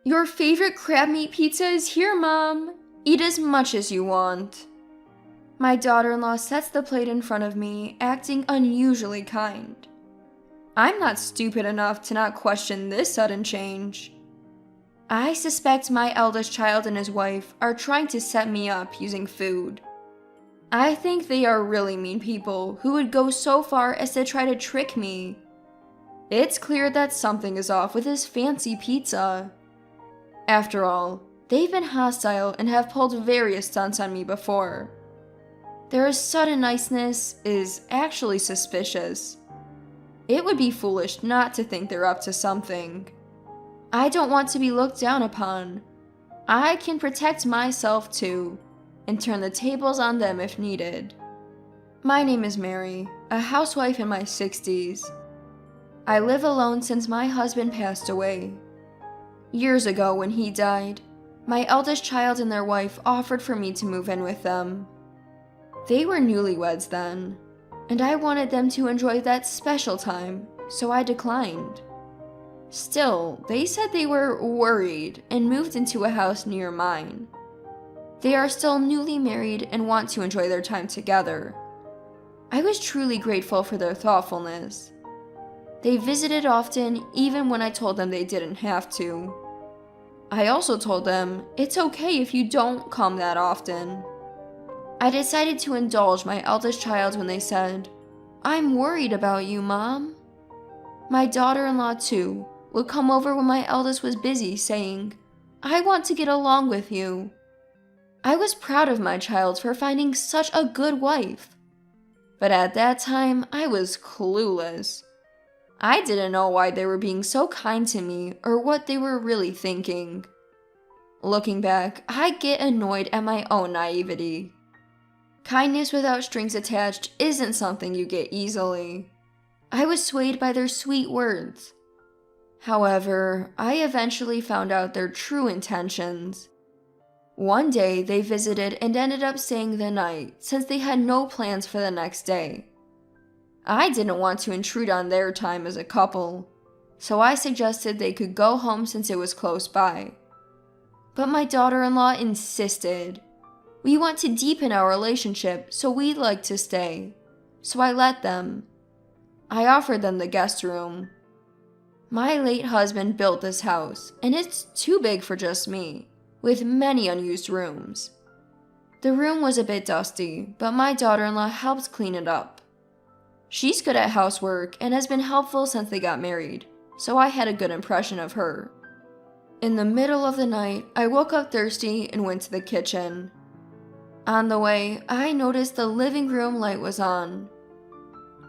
Your favorite crab meat pizza is here, Mom. Eat as much as you want. My daughter-in-law sets the plate in front of me, acting unusually kind. I'm not stupid enough to not question this sudden change. I suspect my eldest child and his wife are trying to set me up using food. I think they are really mean people who would go so far as to try to trick me. It's clear that something is off with this fancy pizza. After all, they've been hostile and have pulled various stunts on me before. Their sudden niceness is actually suspicious. It would be foolish not to think they're up to something. I don't want to be looked down upon. I can protect myself too, and turn the tables on them if needed. My name is Mary, a housewife in my 60s. I live alone since my husband passed away. Years ago when he died, my eldest child and their wife offered for me to move in with them. They were newlyweds then, and I wanted them to enjoy that special time, so I declined. Still, they said they were worried and moved into a house near mine. They are still newly married and want to enjoy their time together. I was truly grateful for their thoughtfulness. They visited often, even when I told them they didn't have to. I also told them it's okay if you don't come that often. I decided to indulge my eldest child when they said, "I'm worried about you, Mom." My daughter-in-law, too, would come over when my eldest was busy, saying, "I want to get along with you." I was proud of my child for finding such a good wife. But at that time, I was clueless. I didn't know why they were being so kind to me or what they were really thinking. Looking back, I get annoyed at my own naivety. Kindness without strings attached isn't something you get easily. I was swayed by their sweet words. However, I eventually found out their true intentions. One day, they visited and ended up staying the night since they had no plans for the next day. I didn't want to intrude on their time as a couple, so I suggested they could go home since it was close by. But my daughter-in-law insisted. We want to deepen our relationship, so we'd like to stay. So I let them. I offered them the guest room. My late husband built this house, and it's too big for just me, with many unused rooms. The room was a bit dusty, but my daughter-in-law helped clean it up. She's good at housework and has been helpful since they got married, so I had a good impression of her. In the middle of the night, I woke up thirsty and went to the kitchen. On the way, I noticed the living room light was on.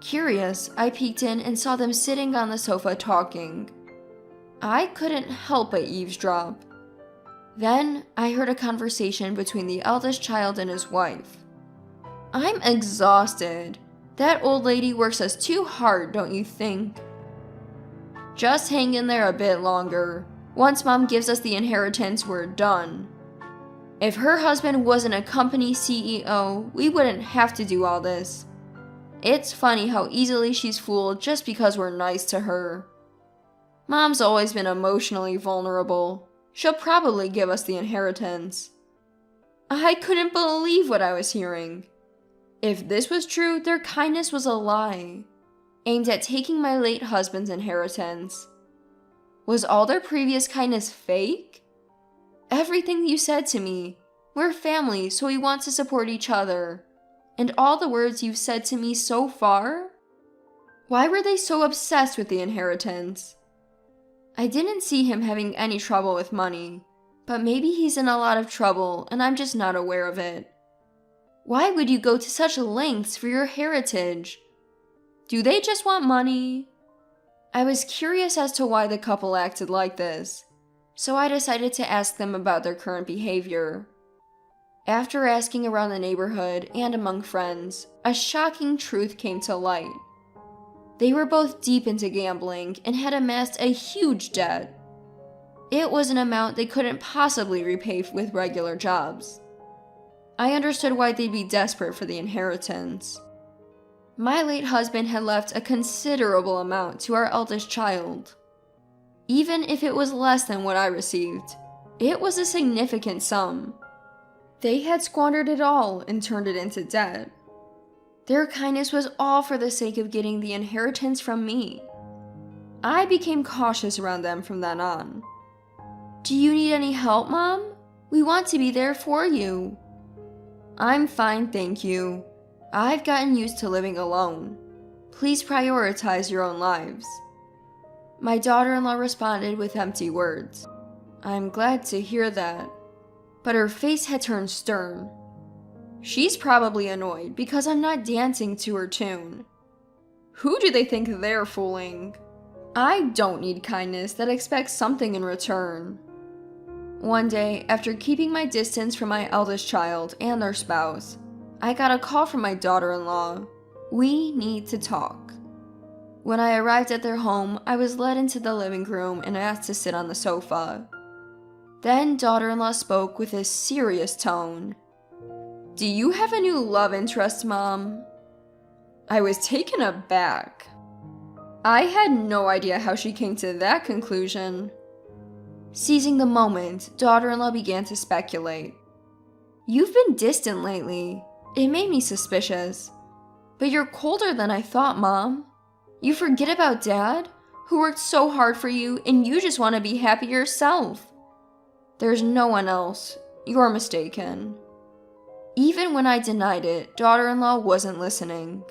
Curious, I peeked in and saw them sitting on the sofa talking. I couldn't help but eavesdrop. Then, I heard a conversation between the eldest child and his wife. I'm exhausted. That old lady works us too hard, don't you think? Just hang in there a bit longer. Once Mom gives us the inheritance, we're done. If her husband wasn't a company CEO, we wouldn't have to do all this. It's funny how easily she's fooled just because we're nice to her. Mom's always been emotionally vulnerable. She'll probably give us the inheritance. I couldn't believe what I was hearing. If this was true, their kindness was a lie, aimed at taking my late husband's inheritance. Was all their previous kindness fake? Everything you said to me, we're family, so we want to support each other, and all the words you've said to me so far? Why were they so obsessed with the inheritance? I didn't see him having any trouble with money, but maybe he's in a lot of trouble and I'm just not aware of it. Why would you go to such lengths for your heritage? Do they just want money? I was curious as to why the couple acted like this, so I decided to ask them about their current behavior. After asking around the neighborhood and among friends, a shocking truth came to light. They were both deep into gambling and had amassed a huge debt. It was an amount they couldn't possibly repay with regular jobs. I understood why they'd be desperate for the inheritance. My late husband had left a considerable amount to our eldest child. Even if it was less than what I received, it was a significant sum. They had squandered it all and turned it into debt. Their kindness was all for the sake of getting the inheritance from me. I became cautious around them from then on. Do you need any help, Mom? We want to be there for you. I'm fine, thank you. I've gotten used to living alone. Please prioritize your own lives. My daughter-in-law responded with empty words. I'm glad to hear that. But her face had turned stern. She's probably annoyed because I'm not dancing to her tune. Who do they think they're fooling? I don't need kindness that expects something in return. One day, after keeping my distance from my eldest child and their spouse, I got a call from my daughter-in-law. We need to talk. When I arrived at their home, I was led into the living room and asked to sit on the sofa. Then daughter-in-law spoke with a serious tone. Do you have a new love interest, Mom? I was taken aback. I had no idea how she came to that conclusion. Seizing the moment, daughter-in-law began to speculate. You've been distant lately. It made me suspicious. But you're colder than I thought, Mom. You forget about Dad, who worked so hard for you, and you just want to be happy yourself. There's no one else. You're mistaken. Even when I denied it, daughter-in-law wasn't listening.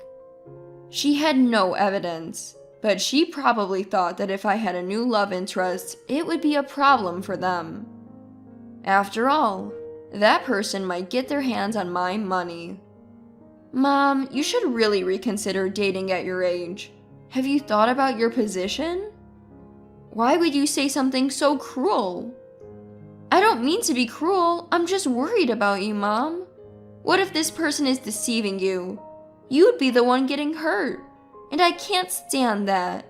She had no evidence, but she probably thought that if I had a new love interest, it would be a problem for them. After all, that person might get their hands on my money. Mom, you should really reconsider dating at your age. Have you thought about your position? Why would you say something so cruel? I don't mean to be cruel, I'm just worried about you, Mom. What if this person is deceiving you? You'd be the one getting hurt, and I can't stand that.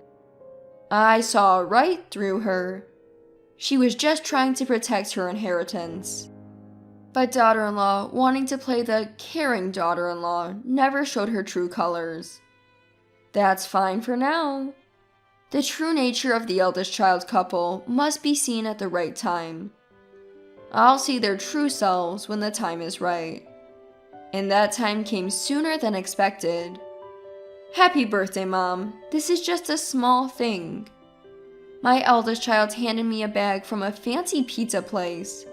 I saw right through her. She was just trying to protect her inheritance. But daughter-in-law, wanting to play the caring daughter-in-law, never showed her true colors. That's fine for now. The true nature of the eldest child couple must be seen at the right time. I'll see their true selves when the time is right. And that time came sooner than expected. Happy birthday, Mom. This is just a small thing. My eldest child handed me a bag from a fancy pizza place.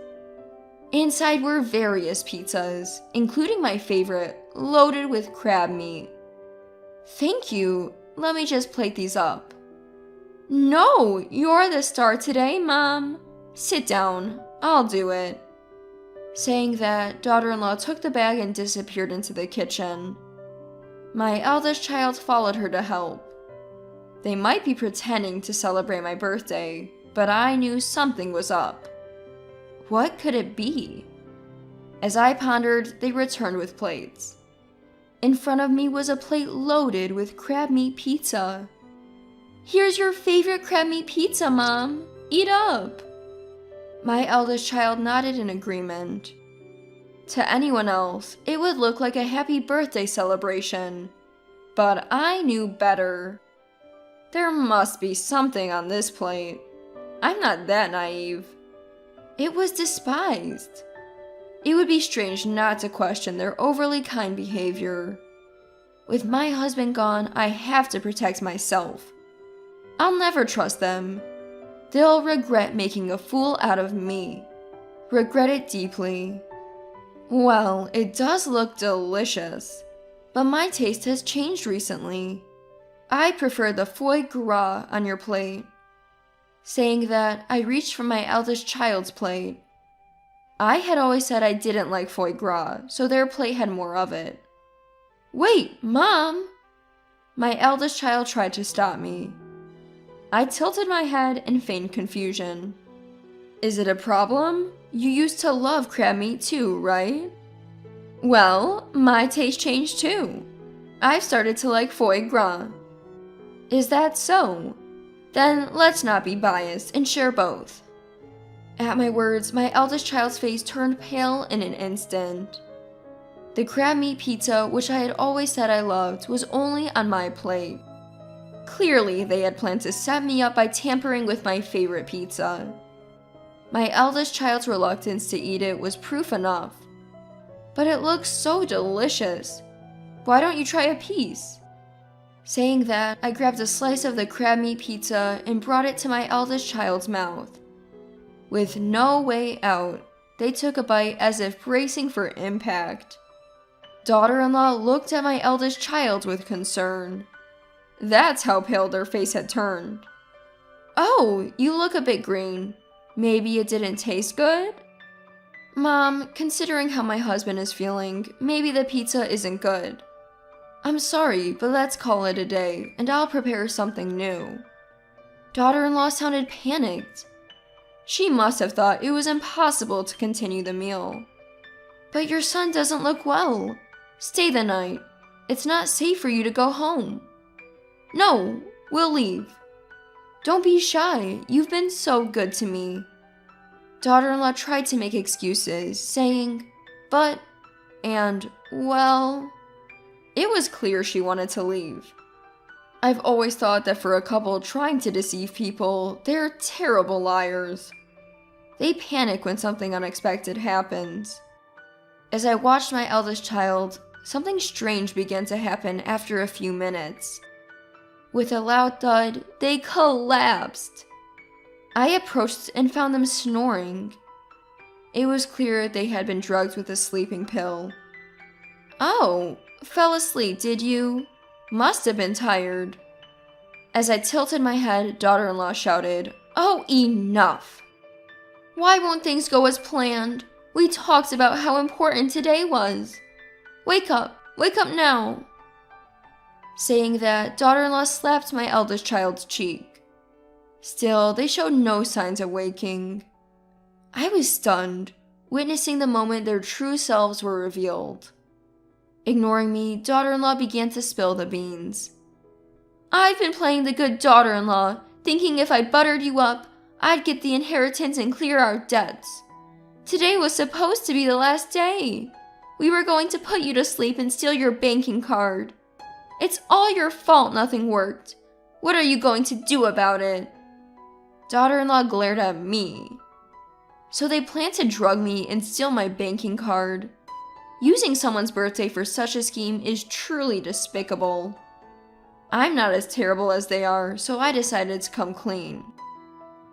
Inside were various pizzas, including my favorite, loaded with crab meat. Thank you. Let me just plate these up. No, you're the star today, Mom. Sit down. I'll do it. Saying that, daughter-in-law took the bag and disappeared into the kitchen. My eldest child followed her to help. They might be pretending to celebrate my birthday, but I knew something was up. What could it be? As I pondered, they returned with plates. In front of me was a plate loaded with crab meat pizza. Here's your favorite crab meat pizza, Mom. Eat up. My eldest child nodded in agreement. To anyone else, it would look like a happy birthday celebration. But I knew better. There must be something on this plate. I'm not that naive. It was despised. It would be strange not to question their overly kind behavior. With my husband gone, I have to protect myself. I'll never trust them. They'll regret making a fool out of me. Regret it deeply. Well, it does look delicious, but my taste has changed recently. I prefer the foie gras on your plate. Saying that, I reached for my eldest child's plate. I had always said I didn't like foie gras, so their plate had more of it. Wait, Mom! My eldest child tried to stop me. I tilted my head and feigned confusion. Is it a problem? You used to love crab meat too, right? Well, my taste changed too. I've started to like foie gras. Is that so? Then let's not be biased and share both. At my words, my eldest child's face turned pale in an instant. The crab meat pizza, which I had always said I loved, was only on my plate. Clearly, they had planned to set me up by tampering with my favorite pizza. My eldest child's reluctance to eat it was proof enough. But it looks so delicious. Why don't you try a piece? Saying that, I grabbed a slice of the crab meat pizza and brought it to my eldest child's mouth. With no way out, they took a bite as if bracing for impact. Daughter-in-law looked at my eldest child with concern. That's how pale their face had turned. "Oh, you look a bit green. Maybe it didn't taste good?" "Mom, considering how my husband is feeling, maybe the pizza isn't good." "I'm sorry, but let's call it a day, and I'll prepare something new." Daughter-in-law sounded panicked. She must have thought it was impossible to continue the meal. "But your son doesn't look well. Stay the night. It's not safe for you to go home." "No, we'll leave." "Don't be shy. You've been so good to me." Daughter-in-law tried to make excuses, saying, "But," and, "well." It was clear she wanted to leave. I've always thought that for a couple trying to deceive people, they're terrible liars. They panic when something unexpected happens. As I watched my eldest child, something strange began to happen after a few minutes. With a loud thud, they collapsed. I approached and found them snoring. It was clear they had been drugged with a sleeping pill. "Oh, fell asleep, did you? Must have been tired." As I tilted my head, daughter-in-law shouted, "Oh, enough! Why won't things go as planned? We talked about how important today was. Wake up now." Saying that, daughter-in-law slapped my eldest child's cheek. Still, they showed no signs of waking. I was stunned, witnessing the moment their true selves were revealed. Ignoring me, daughter-in-law began to spill the beans. "I've been playing the good daughter-in-law, thinking if I buttered you up, I'd get the inheritance and clear our debts. Today was supposed to be the last day. We were going to put you to sleep and steal your banking card. It's all your fault nothing worked. What are you going to do about it?" Daughter-in-law glared at me. So they planned to drug me and steal my banking card. Using someone's birthday for such a scheme is truly despicable. I'm not as terrible as they are, so I decided to come clean.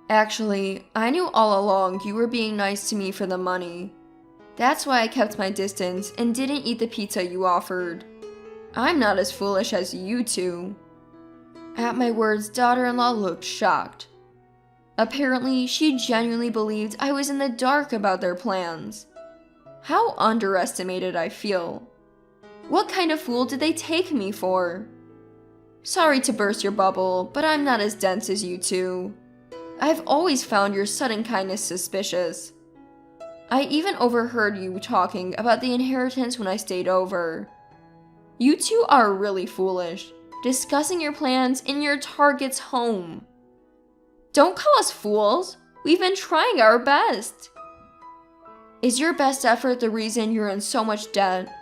Actually, I knew all along you were being nice to me for the money. That's why I kept my distance and didn't eat the pizza you offered. I'm not as foolish as you two. At my words, daughter-in-law looked shocked. Apparently, she genuinely believed I was in the dark about their plans. How underestimated I feel. What kind of fool did they take me for? Sorry to burst your bubble, but I'm not as dense as you two. I've always found your sudden kindness suspicious. I even overheard you talking about the inheritance when I stayed over. You two are really foolish, discussing your plans in your target's home. Don't call us fools. We've been trying our best. Is your best effort the reason you're in so much debt?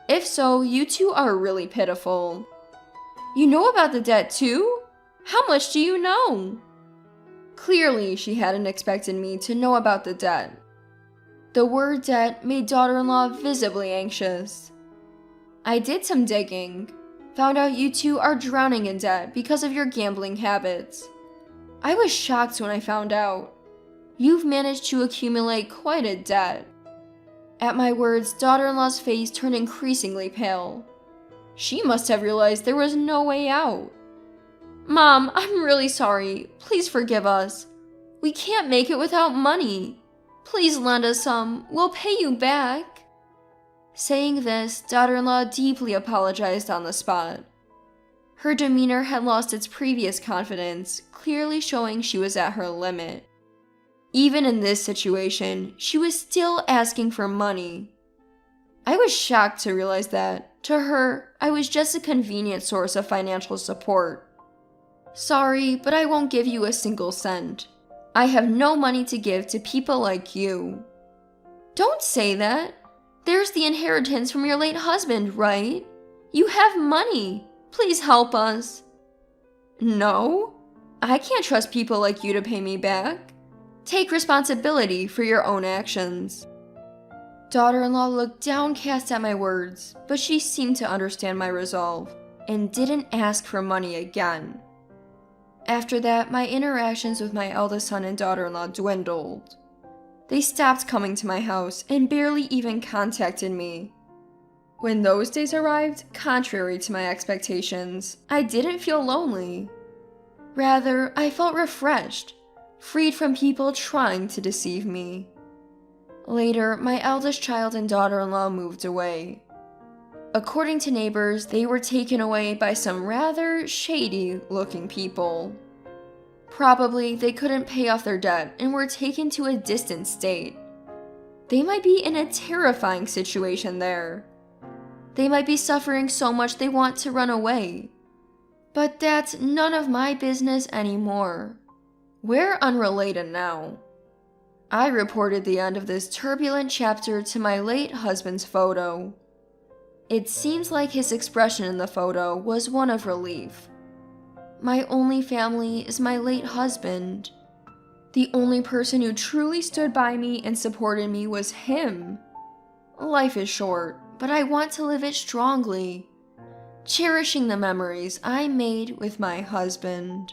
If so, you two are really pitiful. You know about the debt too? How much do you know? Clearly, she hadn't expected me to know about the debt. The word debt made daughter-in-law visibly anxious. I did some digging, found out you two are drowning in debt because of your gambling habits. I was shocked when I found out. You've managed to accumulate quite a debt. At my words, daughter-in-law's face turned increasingly pale. She must have realized there was no way out. Mom, I'm really sorry. Please forgive us. We can't make it without money. Please lend us some. We'll pay you back. Saying this, daughter-in-law deeply apologized on the spot. Her demeanor had lost its previous confidence, clearly showing she was at her limit. Even in this situation, she was still asking for money. I was shocked to realize that, to her, I was just a convenient source of financial support. Sorry, but I won't give you a single cent. I have no money to give to people like you. Don't say that. There's the inheritance from your late husband, right? You have money. Please help us. No, I can't trust people like you to pay me back. Take responsibility for your own actions. Daughter-in-law looked downcast at my words, but she seemed to understand my resolve and didn't ask for money again. After that, my interactions with my eldest son and daughter-in-law dwindled. They stopped coming to my house and barely even contacted me. When those days arrived, contrary to my expectations, I didn't feel lonely. Rather, I felt refreshed, freed from people trying to deceive me. Later, my eldest child and daughter-in-law moved away. According to neighbors, they were taken away by some rather shady-looking people. Probably they couldn't pay off their debt and were taken to a distant state. They might be in a terrifying situation there. They might be suffering so much they want to run away. But that's none of my business anymore. We're unrelated now. I reported the end of this turbulent chapter to my late husband's photo. It seems like his expression in the photo was one of relief. My only family is my late husband. The only person who truly stood by me and supported me was him. Life is short, but I want to live it strongly, cherishing the memories I made with my husband.